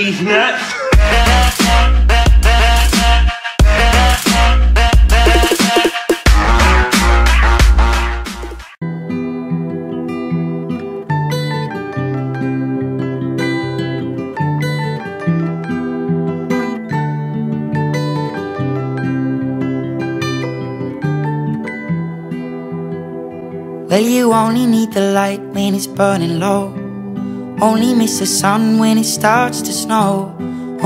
these nuts. Well, you only need the light when it's burning low. Only miss the sun when it starts to snow.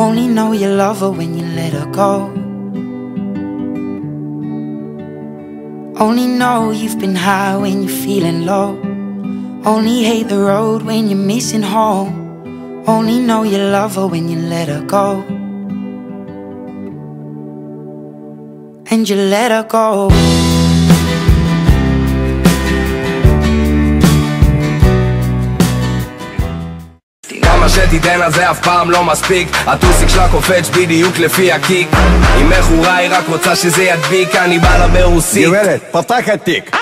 Only know you love her when you let her go. Only know you've been high when you're feeling low. Only hate the road when you're missing home. Only know you love her when you let her go. And you let her go. כמה שתיתן אז זה אף פעם לא מספיק. הטוסיק שלה קופץ בדיוק לפי הקיק. היא מכורה, היא רק רוצה שזה ידביק. אני בא לה ברוסית. גברת, פתח התיק.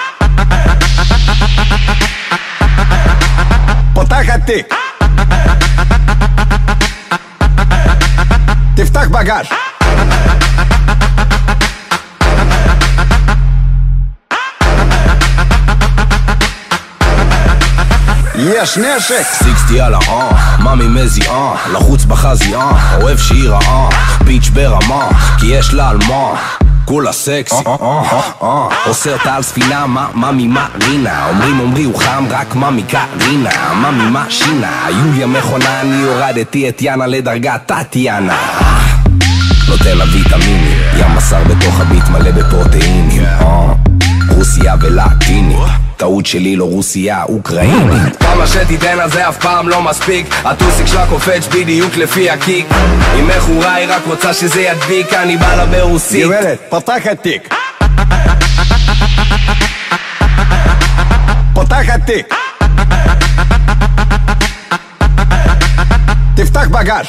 פתח התיק. תפתח בגש. יש נשק 60 על מאמי מזיעה, לחוץ בחזייה, אוהב שהיא רעה, ביץ' ברמה, כי יש לה על מה, כולה סקסי, עושה אותה על ספינה, מאמי מרינה, אומרי הוא חם, רק מאמי קרינה, מאמי משינה, יוליה מכונה, אני הורדתי את יאנה לדרגת טטיאנה, נותן לה ויטמינים, ים בשר בתוך הביט מלא בפרוטאינים, רוסיה ולטינית, טעות שלי לא רוסיה, אוקראינית. כמה שתיתן אז זה אף פעם לא מספיק. הטוסיק שלה קופץ בדיוק לפי הקיק. היא מכורה, היא רק רוצה שזה ידביק. אני בא לה ברוסית. גברת, פתח התיק. פתח התיק. תפתח בגש.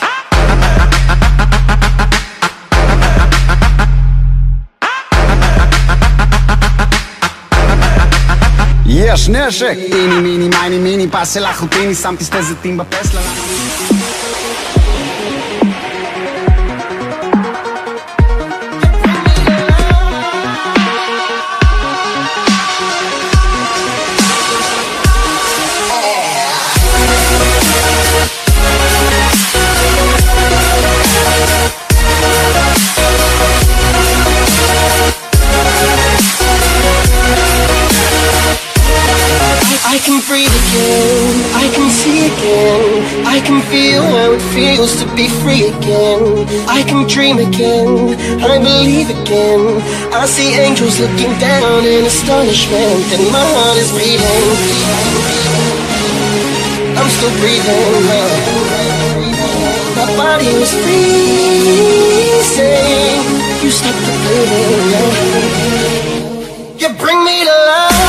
יש נשק! איני מיני מייני מיני פס אל אחוטיני שמתי שתי זיתים בפסלה I can breathe again, I can see again, I can feel how it feels to be free again. I can dream again, I believe again. I see angels looking down in astonishment, and my heart is beating. I'm still breathing, my body was freezing. You stopped the bleeding, you bring me to life.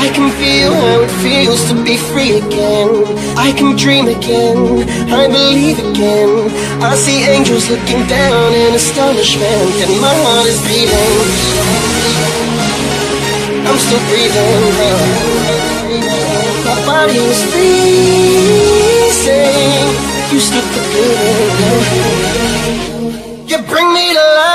I can feel how it feels to be free again. I can dream again, I believe again. I see angels looking down in astonishment, and my heart is beating. I'm still breathing, my body is freezing. You stopped the bleeding, you bring me to life.